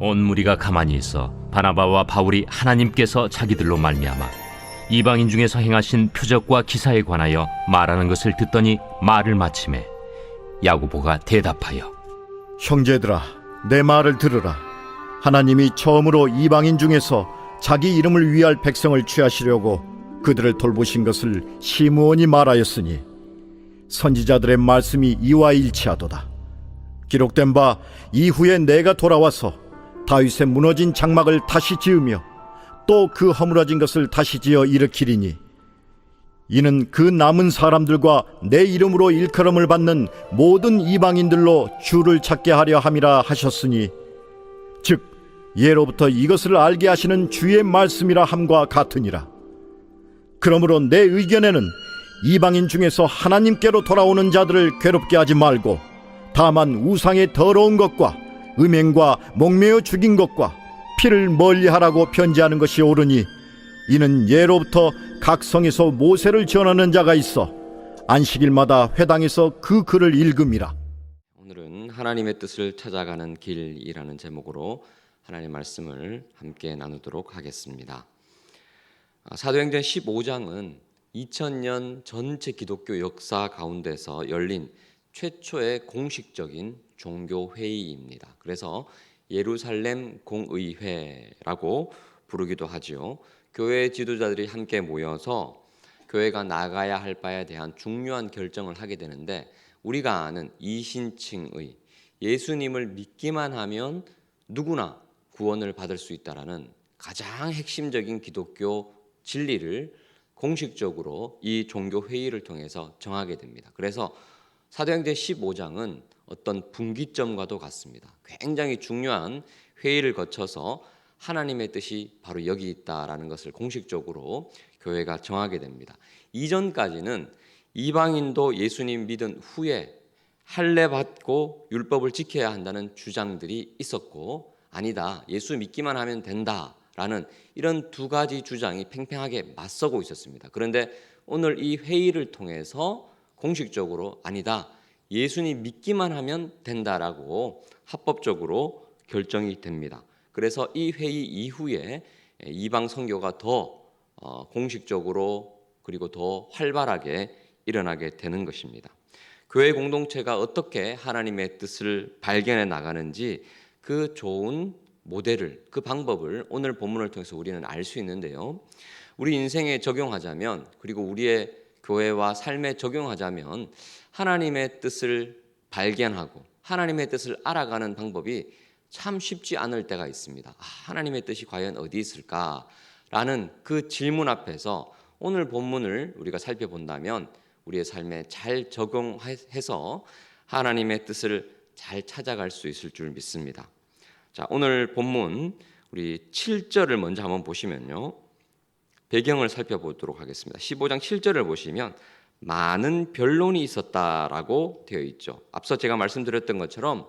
온 무리가 가만히 있어 바나바와 바울이 하나님께서 자기들로 말미암아 이방인 중에서 행하신 표적과 기사에 관하여 말하는 것을 듣더니 말을 마치매 야고보가 대답하여 형제들아, 내 말을 들으라. 하나님이 처음으로 이방인 중에서 자기 이름을 위할 백성을 취하시려고 그들을 돌보신 것을 시므온이 말하였으니 선지자들의 말씀이 이와 일치하도다. 기록된 바 이후에 내가 돌아와서 다윗의 무너진 장막을 다시 지으며 또 그 허물어진 것을 다시 지어 일으키리니 이는 그 남은 사람들과 내 이름으로 일컬음을 받는 모든 이방인들로 주를 찾게 하려 함이라 하셨으니 즉 예로부터 이것을 알게 하시는 주의 말씀이라 함과 같으니라. 그러므로 내 의견에는 이방인 중에서 하나님께로 돌아오는 자들을 괴롭게 하지 말고 다만 우상의 더러운 것과 음행과 목매어 죽인 것과 피를 멀리하라고 편지하는 것이 옳으니 이는 예로부터 각 성에서 모세를 전하는 자가 있어 안식일마다 회당에서 그 글을 읽음이라. 오늘은 하나님의 뜻을 찾아가는 길이라는 제목으로 하나님의 말씀을 함께 나누도록 하겠습니다. 사도행전 15장은 2000년 전체 기독교 역사 가운데서 열린 최초의 공식적인 종교 회의입니다. 그래서 예루살렘 공의회라고 부르기도 하지요. 교회 지도자들이 함께 모여서 교회가 나가야 할 바에 대한 중요한 결정을 하게 되는데, 우리가 아는 이신칭의 예수님을 믿기만 하면 누구나 구원을 받을 수 있다라는 가장 핵심적인 기독교 진리를 공식적으로 이 종교 회의를 통해서 정하게 됩니다. 그래서 사도행전 15장은 어떤 분기점과도 같습니다. 굉장히 중요한 회의를 거쳐서 하나님의 뜻이 바로 여기 있다라는 것을 공식적으로 교회가 정하게 됩니다. 이전까지는 이방인도 예수님 믿은 후에 할례 받고 율법을 지켜야 한다는 주장들이 있었고, 아니다, 예수 믿기만 하면 된다라는 이런 두 가지 주장이 팽팽하게 맞서고 있었습니다. 그런데 오늘 이 회의를 통해서 공식적으로 아니다, 예수님 믿기만 하면 된다라고 합법적으로 결정이 됩니다. 그래서 이 회의 이후에 이방 선교가 더 공식적으로 그리고 더 활발하게 일어나게 되는 것입니다. 교회 공동체가 어떻게 하나님의 뜻을 발견해 나가는지 그 좋은 모델을, 그 방법을 오늘 본문을 통해서 우리는 알 수 있는데요. 우리 인생에 적용하자면, 그리고 우리의 교회와 삶에 적용하자면 하나님의 뜻을 발견하고 하나님의 뜻을 알아가는 방법이 참 쉽지 않을 때가 있습니다. 하나님의 뜻이 과연 어디 있을까라는 그 질문 앞에서 오늘 본문을 우리가 살펴본다면 우리의 삶에 잘 적용해서 하나님의 뜻을 잘 찾아갈 수 있을 줄 믿습니다. 자, 오늘 본문 우리 7절을 먼저 한번 보시면요, 배경을 살펴보도록 하겠습니다. 15장 7절을 보시면 많은 변론이 있었다라고 되어 있죠. 앞서 제가 말씀드렸던 것처럼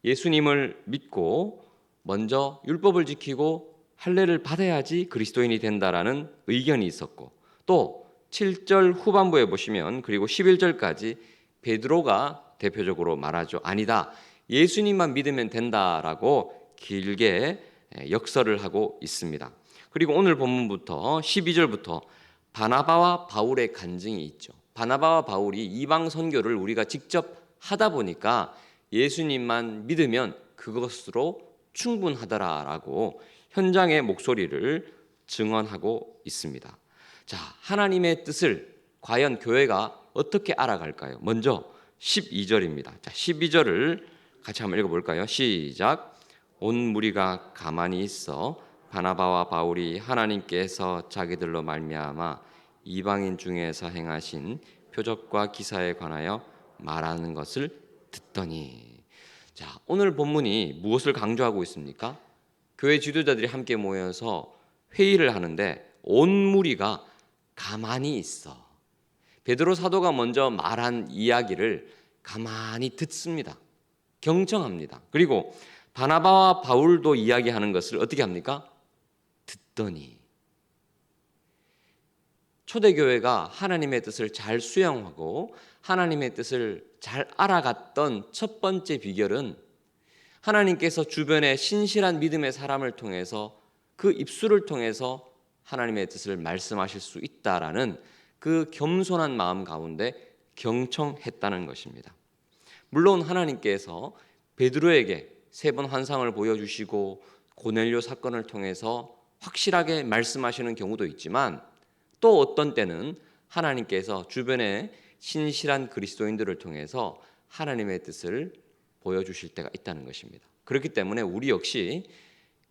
예수님을 믿고 먼저 율법을 지키고 할례를 받아야지 그리스도인이 된다라는 의견이 있었고, 또 7절 후반부에 보시면 그리고 11절까지 베드로가 대표적으로 말하죠. 아니다, 예수님만 믿으면 된다라고 길게 역설을 하고 있습니다. 그리고 오늘 본문부터 12절부터 바나바와 바울의 간증이 있죠. 바나바와 바울이 이방 선교를 우리가 직접 하다 보니까 예수님만 믿으면 그것으로 충분하더라라고 현장의 목소리를 증언하고 있습니다. 자, 하나님의 뜻을 과연 교회가 어떻게 알아갈까요? 먼저 12절입니다. 자, 12절을 같이 한번 읽어볼까요? 시작. 온 무리가 가만히 있어 바나바와 바울이 하나님께서 자기들로 말미암아 이방인 중에서 행하신 표적과 기사에 관하여 말하는 것을 듣더니. 자, 오늘 본문이 무엇을 강조하고 있습니까? 교회 지도자들이 함께 모여서 회의를 하는데 온 무리가 가만히 있어. 베드로 사도가 먼저 말한 이야기를 가만히 듣습니다. 경청합니다. 그리고 바나바와 바울도 이야기하는 것을 어떻게 합니까? 듣더니. 초대교회가 하나님의 뜻을 잘 수용하고 하나님의 뜻을 잘 알아갔던 첫 번째 비결은 하나님께서 주변에 신실한 믿음의 사람을 통해서 그 입술을 통해서 하나님의 뜻을 말씀하실 수 있다라는 그 겸손한 마음 가운데 경청했다는 것입니다. 물론 하나님께서 베드로에게 3번 환상을 보여주시고 고넬료 사건을 통해서 확실하게 말씀하시는 경우도 있지만 또 어떤 때는 하나님께서 주변에 신실한 그리스도인들을 통해서 하나님의 뜻을 보여주실 때가 있다는 것입니다. 그렇기 때문에 우리 역시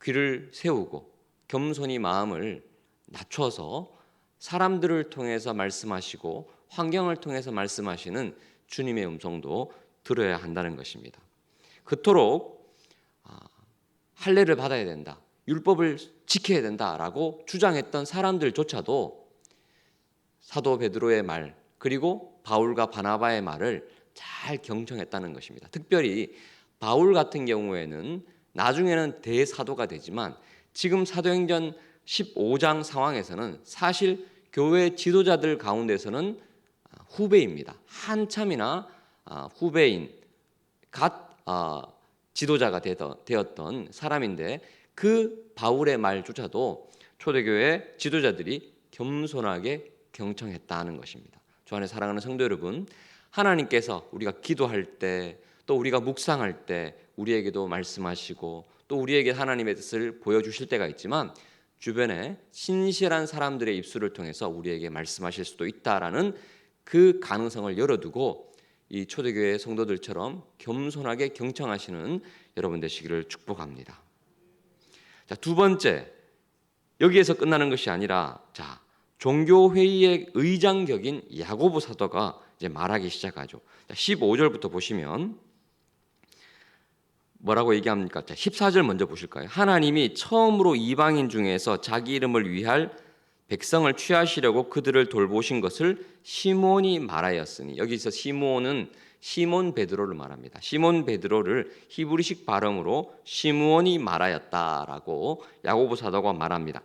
귀를 세우고 겸손히 마음을 낮춰서 사람들을 통해서 말씀하시고 환경을 통해서 말씀하시는 주님의 음성도 들어야 한다는 것입니다. 그토록 할례를 받아야 된다, 율법을 지켜야 된다라고 주장했던 사람들조차도 사도 베드로의 말 그리고 바울과 바나바의 말을 잘 경청했다는 것입니다. 특별히 바울 같은 경우에는 나중에는 대사도가 되지만 지금 사도행전 15장 상황에서는 사실 교회 지도자들 가운데서는 후배입니다. 한참이나 후배인 지도자가 되었던 사람인데 그 바울의 말조차도 초대교회 지도자들이 겸손하게 경청했다는 것입니다. 주 안에 사랑하는 성도 여러분, 하나님께서 우리가 기도할 때 또 우리가 묵상할 때 우리에게도 말씀하시고 또 우리에게 하나님의 뜻을 보여주실 때가 있지만 주변에 신실한 사람들의 입술을 통해서 우리에게 말씀하실 수도 있다라는 그 가능성을 열어두고 이 초대교회 성도들처럼 겸손하게 경청하시는 여러분 되시기를 축복합니다. 자, 2번째, 여기에서 끝나는 것이 아니라 종교회의의 의장격인 야고보 사도가 이제 말하기 시작하죠. 15절부터 보시면 뭐라고 얘기합니까? 14절 먼저 보실까요? 하나님이 처음으로 이방인 중에서 자기 이름을 위할 백성을 취하시려고 그들을 돌보신 것을 시몬이 말하였으니, 여기서 시몬은 시몬 베드로를 말합니다. 시몬 베드로를 히브리식 발음으로 시므온이 말하였다라고 야고보 사도가 말합니다.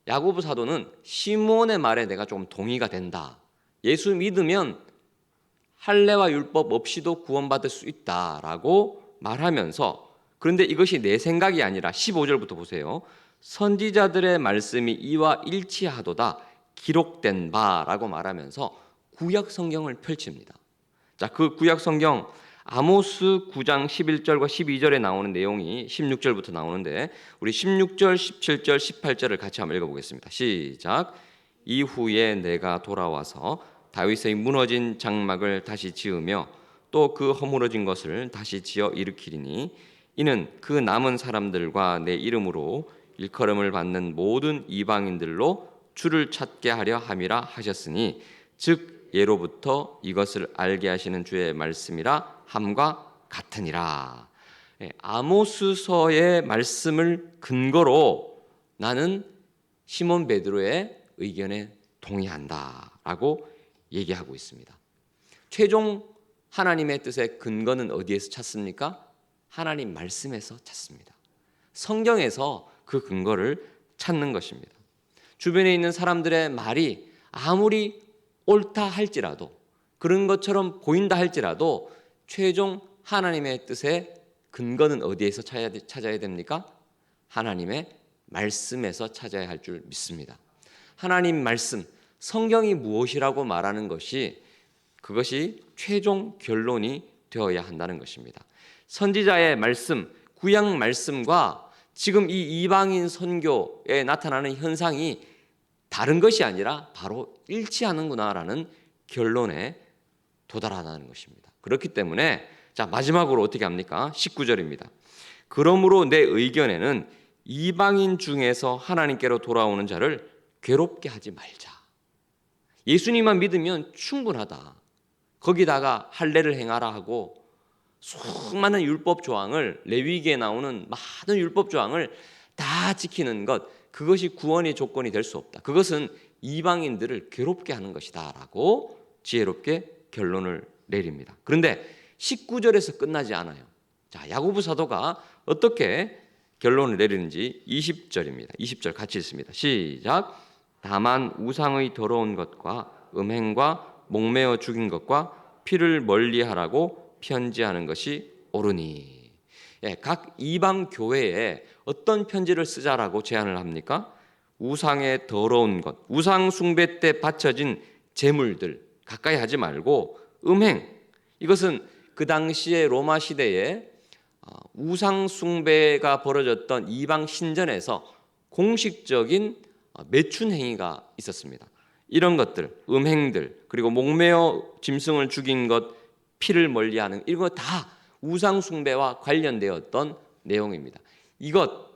야고보 사도는 시몬의 말에 내가 좀 동의가 된다. 예수 믿으면 할례와 율법 없이도 구원받을 수 있다라고 말하면서, 그런데 이것이 내 생각이 아니라 15절부터 보세요. 선지자들의 말씀이 이와 일치하도다 기록된 바라고 말하면서 구약 성경을 펼칩니다. 자, 그 구약 성경 아모스 9장 11절과 12절에 나오는 내용이 16절부터 나오는데 우리 16절, 17절, 18절을 같이 한번 읽어보겠습니다. 시작. 이후에 내가 돌아와서 다윗의 무너진 장막을 다시 지으며 또 그 허물어진 것을 다시 지어 일으키리니 이는 그 남은 사람들과 내 이름으로 일컬음을 받는 모든 이방인들로 주를 찾게 하려 함이라 하셨으니 즉 예로부터 이것을 알게 하시는 주의 말씀이라 함과 같으니라. 아모스서의 말씀을 근거로 나는 시몬 베드로의 의견에 동의한다라고 얘기하고 있습니다. 최종 하나님의 뜻의 근거는 어디에서 찾습니까? 하나님 말씀에서 찾습니다. 성경에서 그 근거를 찾는 것입니다. 주변에 있는 사람들의 말이 아무리 옳다 할지라도, 그런 것처럼 보인다 할지라도 최종 하나님의 뜻의 근거는 어디에서 찾아야 됩니까? 하나님의 말씀에서 찾아야 할 줄 믿습니다. 하나님 말씀, 성경이 무엇이라고 말하는 것이 그것이 최종 결론이 되어야 한다는 것입니다. 선지자의 말씀, 구약 말씀과 지금 이 이방인 선교에 나타나는 현상이 다른 것이 아니라 바로 일치하는구나라는 결론에 도달하다는 것입니다. 그렇기 때문에 마지막으로 어떻게 합니까? 19절입니다. 그러므로 내 의견에는 이방인 중에서 하나님께로 돌아오는 자를 괴롭게 하지 말자. 예수님만 믿으면 충분하다. 거기다가 할례를 행하라 하고 수많은 율법 조항을, 레위기에 나오는 많은 율법 조항을 다 지키는 것, 그것이 구원의 조건이 될 수 없다. 그것은 이방인들을 괴롭게 하는 것이다 라고 지혜롭게 결론을 내립니다. 그런데 19절에서 끝나지 않아요. 자, 야고보 사도가 어떻게 결론을 내리는지 20절입니다. 20절 같이 읽습니다. 시작. 다만 우상의 더러운 것과 음행과 목매어 죽인 것과 피를 멀리하라고 편지하는 것이 옳으니. 각 이방 교회에 어떤 편지를 쓰자라고 제안을 합니까? 우상의 더러운 것, 우상 숭배 때 바쳐진 제물들 가까이 하지 말고 음행, 이것은 그 당시에 로마 시대에 우상 숭배가 벌어졌던 이방 신전에서 공식적인 매춘 행위가 있었습니다. 이런 것들, 음행들, 그리고 목매어 짐승을 죽인 것, 피를 멀리하는 이런 것 다 우상 숭배와 관련되었던 내용입니다. 이것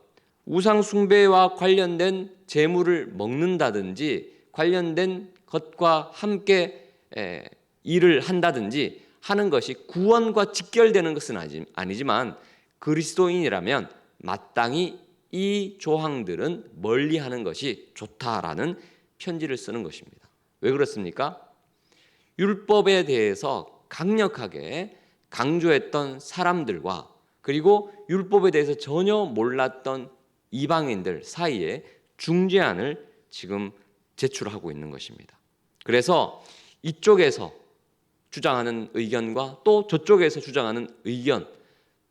우상 숭배와 관련된 제물을 먹는다든지 관련된 것과 함께 일을 한다든지 하는 것이 구원과 직결되는 것은 아니지만 그리스도인이라면 마땅히 이 조항들은 멀리하는 것이 좋다라는 편지를 쓰는 것입니다. 왜 그렇습니까? 율법에 대해서 강력하게 강조했던 사람들과 그리고 율법에 대해서 전혀 몰랐던 이방인들 사이에 중재안을 지금 제출하고 있는 것입니다. 그래서 이쪽에서 주장하는 의견과 또 저쪽에서 주장하는 의견,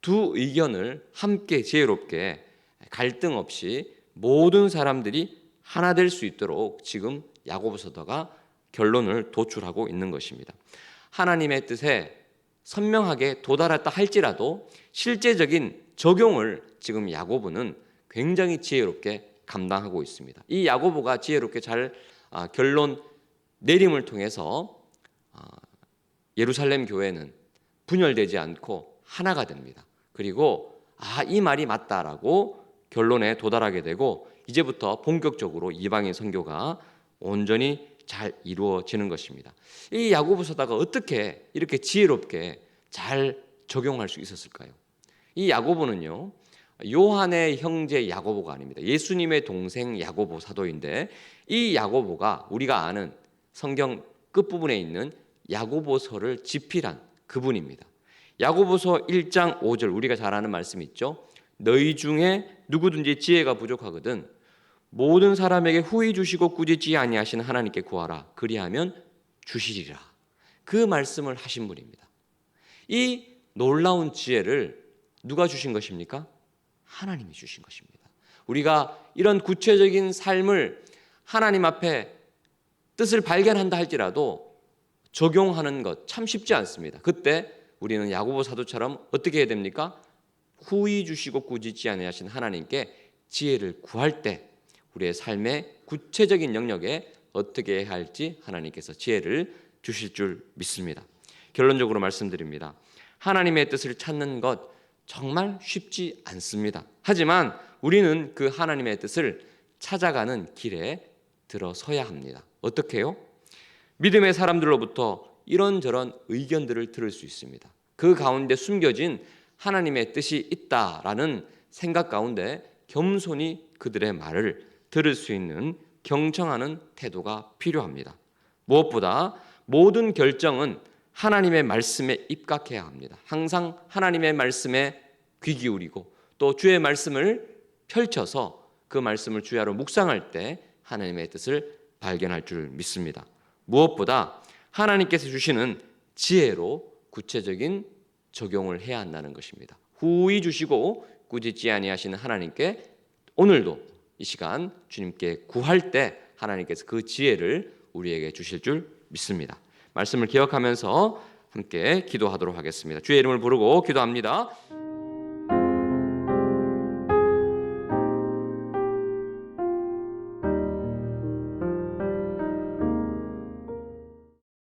두 의견을 함께 지혜롭게 갈등 없이 모든 사람들이 하나 될 수 있도록 지금 야고보서도가 결론을 도출하고 있는 것입니다. 하나님의 뜻에 선명하게 도달했다 할지라도 실제적인 적용을 지금 야고보는 굉장히 지혜롭게 감당하고 있습니다. 이 야고보가 지혜롭게 잘 결론 내림을 통해서 예루살렘 교회는 분열되지 않고 하나가 됩니다. 그리고 이 말이 맞다라고 결론에 도달하게 되고 이제부터 본격적으로 이방인 선교가 온전히 잘 이루어지는 것입니다. 이 야고보서다가 어떻게 이렇게 지혜롭게 잘 적용할 수 있었을까요? 이 야고보는요, 요한의 형제 야고보가 아닙니다. 예수님의 동생 야고보 사도인데 이 야고보가 우리가 아는 성경 끝부분에 있는 야고보서를 집필한 그분입니다. 야고보서 1장 5절 우리가 잘 아는 말씀 있죠. 너희 중에 누구든지 지혜가 부족하거든 모든 사람에게 후히 주시고 꾸짖지 아니하시는 하나님께 구하라. 그리하면 주시리라. 그 말씀을 하신 분입니다. 이 놀라운 지혜를 누가 주신 것입니까? 하나님이 주신 것입니다. 우리가 이런 구체적인 삶을 하나님 앞에 뜻을 발견한다 할지라도 적용하는 것 참 쉽지 않습니다. 그때 우리는 야고보 사도처럼 어떻게 해야 됩니까? 후히 주시고 꾸짖지 아니하신 하나님께 지혜를 구할 때 우리의 삶의 구체적인 영역에 어떻게 해야 할지 하나님께서 지혜를 주실 줄 믿습니다. 결론적으로 말씀드립니다. 하나님의 뜻을 찾는 것 정말 쉽지 않습니다. 하지만 우리는 그 하나님의 뜻을 찾아가는 길에 들어서야 합니다. 어떻게 해요? 믿음의 사람들로부터 이런저런 의견들을 들을 수 있습니다. 그 가운데 숨겨진 하나님의 뜻이 있다라는 생각 가운데 겸손히 그들의 말을 들을 수 있는 경청하는 태도가 필요합니다. 무엇보다 모든 결정은 하나님의 말씀에 입각해야 합니다. 항상 하나님의 말씀에 귀 기울이고 또 주의 말씀을 펼쳐서 그 말씀을 주야로 묵상할 때 하나님의 뜻을 발견할 줄 믿습니다. 무엇보다 하나님께서 주시는 지혜로 구체적인 적용을 해야 한다는 것입니다. 후히 주시고 꾸짖지 아니하시는 하나님께 오늘도 이 시간 주님께 구할 때 하나님께서 그 지혜를 우리에게 주실 줄 믿습니다. 말씀을 기억하면서 함께 기도하도록 하겠습니다. 주의 이름을 부르고 기도합니다.